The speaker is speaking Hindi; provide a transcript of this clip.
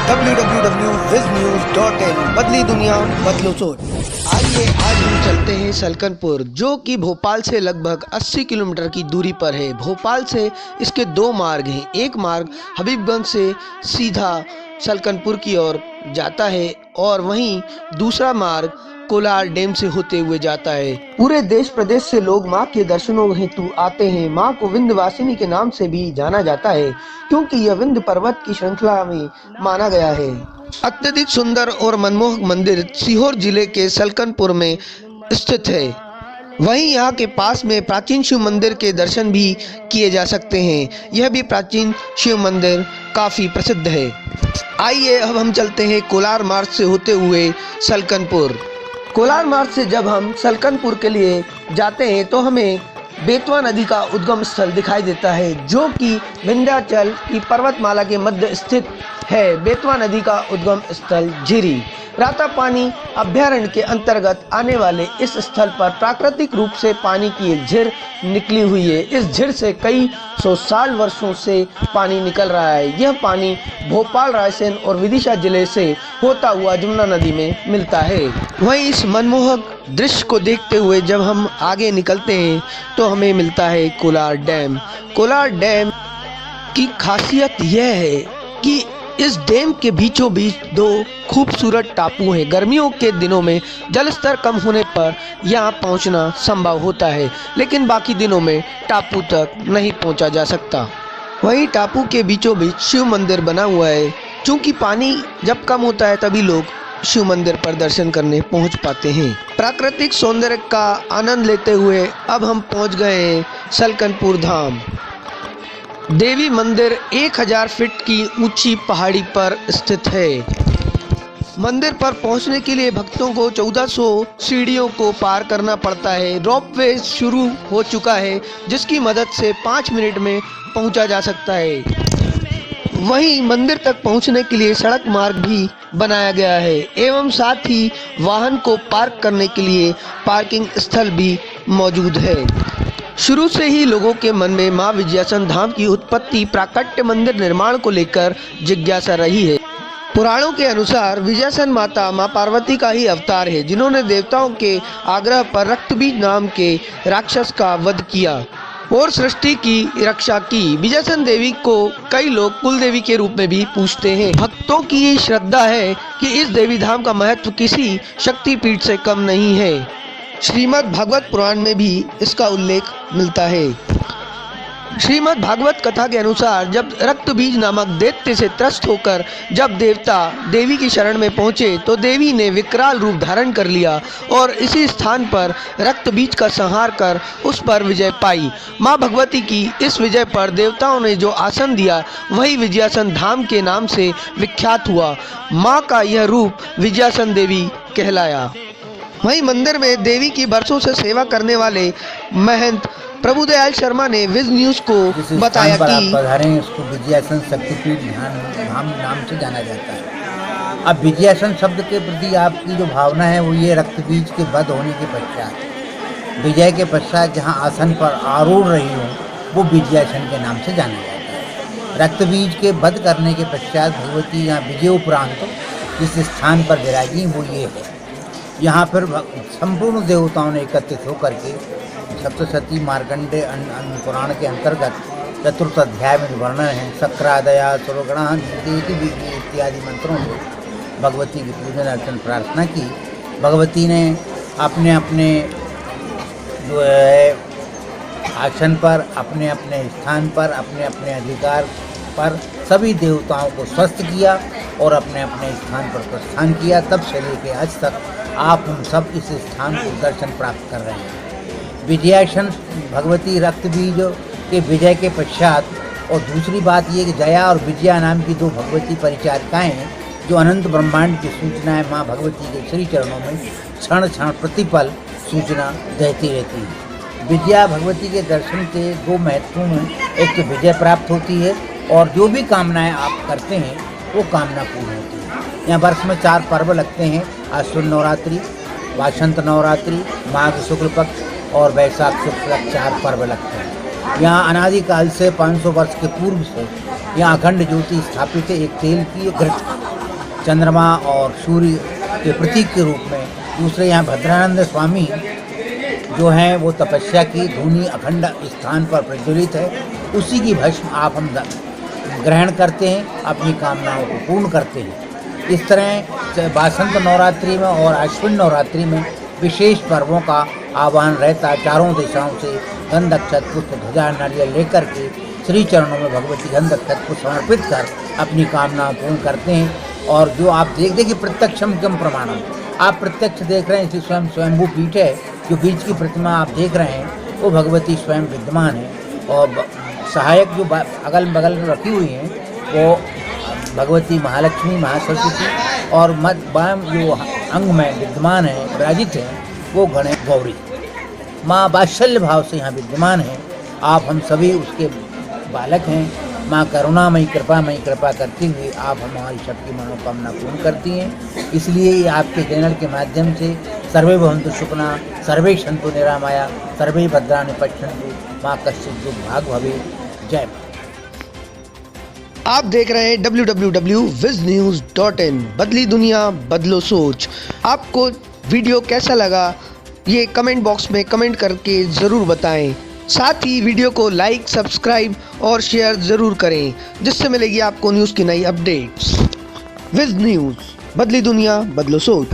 www.viznews.in बदली दुनिया बदलो सोच। आइए आज हम चलते हैं सलकनपुर, जो कि भोपाल से लगभग 80 किलोमीटर की दूरी पर है। भोपाल से इसके दो मार्ग हैं। एक मार्ग हबीबगंज से सीधा सलकनपुर की ओर जाता है और वहीं दूसरा मार्ग कोलार डैम से होते हुए जाता है। पूरे देश प्रदेश से लोग मां के दर्शनों हेतु आते हैं। मां को विंध्यवासिनी के नाम से भी जाना जाता है, क्योंकि यह विंध्य पर्वत की श्रृंखला में माना गया है। अत्यधिक सुंदर और मनमोहक मंदिर सीहोर जिले के सलकनपुर में स्थित है। वहीं यहाँ के पास में प्राचीन शिव मंदिर के दर्शन भी किए जा सकते हैं। यह भी प्राचीन शिव मंदिर काफ़ी प्रसिद्ध है। आइए अब हम चलते हैं कोलार मार्ग से होते हुए सलकनपुर। कोलार मार्ग से जब हम सलकनपुर के लिए जाते हैं तो हमें बेतवा नदी का उद्गम स्थल दिखाई देता है, जो कि विंध्याचल की पर्वतमाला के मध्य स्थित है। बेतवा नदी का उद्गम स्थल झिरी रातापानी अभ्यारण्य के अंतर्गत आने वाले इस स्थल पर प्राकृतिक रूप से पानी की एक झील निकली हुई है। इस झील से कई सौ साल वर्षों से पानी निकल रहा है। यह पानी भोपाल, रायसेन और विदिशा जिले से होता हुआ जमुना नदी में मिलता है। वहीं इस मनमोहक दृश्य को देखते हुए जब हम आगे निकलते हैं तो हमें मिलता है कोलार डैम। कोलार डैम की खासियत यह है कि इस डैम के बीचों बीच दो खूबसूरत टापू हैं। गर्मियों के दिनों में जल स्तर कम होने पर यहाँ पहुँचना संभव होता है, लेकिन बाकी दिनों में टापू तक नहीं पहुँचा जा सकता। वहीं टापू के बीचों बीच शिव मंदिर बना हुआ है। चूँकि पानी जब कम होता है तभी लोग शिव मंदिर पर दर्शन करने पहुँच पाते हैं। प्राकृतिक सौंदर्य का आनंद लेते हुए अब हम पहुँच गए हैं सलकनपुर धाम। देवी मंदिर 1000 फीट की ऊंची पहाड़ी पर स्थित है। मंदिर पर पहुंचने के लिए भक्तों को 1400 सीढ़ियों को पार करना पड़ता है। रोपवे शुरू हो चुका है, जिसकी मदद से 5 मिनट में पहुंचा जा सकता है। वहीं मंदिर तक पहुंचने के लिए सड़क मार्ग भी बनाया गया है एवं साथ ही वाहन को पार्क करने के लिए पार्किंग स्थल भी मौजूद है। शुरू से ही लोगों के मन में मां विजयासन धाम की उत्पत्ति, प्राकट्य मंदिर निर्माण को लेकर जिज्ञासा रही है। पुराणों के अनुसार विजयासन माता मां पार्वती का ही अवतार है, जिन्होंने देवताओं के आग्रह पर रक्तबीज नाम के राक्षस का वध किया और सृष्टि की रक्षा की। विजयासन देवी को कई लोग कुल देवी के रूप में भी पूजते हैं। भक्तों की ये श्रद्धा है कि इस देवी धाम का महत्व किसी शक्तिपीठ से कम नहीं है। श्रीमद् भागवत पुराण में भी इसका उल्लेख मिलता है। श्रीमद् भागवत कथा के अनुसार जब रक्तबीज नामक दैत्य से त्रस्त होकर जब देवता देवी की शरण में पहुंचे तो देवी ने विकराल रूप धारण कर लिया और इसी स्थान पर रक्तबीज का संहार कर उस पर विजय पाई। मां भगवती की इस विजय पर देवताओं ने जो आसन दिया वही विजयासन धाम के नाम से विख्यात हुआ। मां का यह रूप विजयासन देवी कहलाया। वहीं मंदिर में देवी की बरसों से सेवा करने वाले महंत प्रभुदयाल शर्मा ने विज न्यूज को बताया कि उसको विजयासन शक्तिपीठ धाम नाम से जाना जाता है। अब विजयासन शब्द के प्रति आपकी जो भावना है वो ये रक्तबीज के वध होने के पश्चात, विजय के पश्चात जहाँ आसन पर आरूढ़ रही हो वो विजयासन के नाम से जाना जाता है। रक्तबीज के वध करने के पश्चात भगवती यहाँ विजय उपरांत जिस स्थान पर विराजी वो ये है। यहाँ पर संपूर्ण देवताओं ने एकत्रित होकर के सप्तशती मार्कंडे पुराण के अंतर्गत चतुर्थ अध्याय में वर्णन है, सक्रादया सुरगणा इत्यादि मंत्रों से भगवती की पूजन अर्चन प्रार्थना की। भगवती ने अपने अपने जो है आसन पर, अपने अपने स्थान पर, अपने अपने अधिकार पर सभी देवताओं को स्वस्थ किया और अपने अपने स्थान पर प्रस्थान किया। तब से लेकर आज तक आप हम सब इस स्थान को दर्शन प्राप्त कर रहे हैं। विजयासन भगवती रक्तबीज के विजय के पश्चात, और दूसरी बात ये कि जया और विजया नाम की दो भगवती परिचारिकाएँ हैं जो अनंत ब्रह्मांड की सूचनाएं माँ भगवती के श्री चरणों में क्षण क्षण प्रतिपल सूचना देती रहती है। विजया भगवती के दर्शन के दो महत्वपूर्ण हैं, एक तो विजय प्राप्त होती है और जो भी कामनाएँ आप करते हैं वो कामना पूर्ण होती है। यहाँ वर्ष में 4 पर्व लगते हैं, आश्विन नवरात्रि, वासंत नवरात्रि, माघ शुक्ल पक्ष और वैशाख शुक्ल पक्ष 4 पर्व लगते हैं। यहाँ अनादिकाल से 500 वर्ष के पूर्व से यहाँ अखंड ज्योति स्थापित है, एक तेल की, एक घृत चंद्रमा और सूर्य के प्रतीक के रूप में। दूसरे यहाँ भद्रानंद स्वामी जो हैं वो तपस्या की धूनी अखंड स्थान पर प्रज्वलित है, उसी की भस्म आप हम ग्रहण करते हैं, अपनी कामनाओं को पूर्ण करते हैं। इस तरह बासंत नवरात्रि में और अश्विन नवरात्रि में विशेष पर्वों का आह्वान रहता है। चारों दिशाओं से गंध अक्षत पुष्प ध्वजा नारियल लेकर के श्री चरणों में भगवती गंध अक्षत को समर्पित कर अपनी कामनाएं पूर्ण करते हैं। और जो आप देखिए प्रत्यक्षम कम प्रमाणम, आप प्रत्यक्ष देख रहे हैं, इसी स्वयंभू पीठ है, जो बीच की प्रतिमा आप देख रहे हैं वो भगवती स्वयं विद्यमान है। और सहायक जो अगल बगल में रखी हुई हैं वो भगवती महालक्ष्मी महासरस्वती, और मध्य बाम जो अंग में विद्यमान है विराजित हैं वो गणेश गौरी माँ वात्सल्य भाव से यहाँ विद्यमान है। आप हम सभी उसके बालक हैं। माँ करुणामयी कृपा करते हुए आप हमारी सबकी मनोकामना पूर्ण करती हैं। इसलिए आपके चैनल के माध्यम से सर्वे भवन्तु सुखिनः, सर्वे सन्तु निरामया, सर्वे भद्राणि पश्यन्तु, माँ कश्चित् दुर्भाग् भवेत्। जय। आप देख रहे हैं www.viznews.in। बदली दुनिया बदलो सोच। आपको वीडियो कैसा लगा ये कमेंट बॉक्स में कमेंट करके ज़रूर बताएं। साथ ही वीडियो को लाइक, सब्सक्राइब और शेयर ज़रूर करें, जिससे मिलेगी आपको न्यूज़ की नई अपडेट्स। विज न्यूज़, बदली दुनिया बदलो सोच।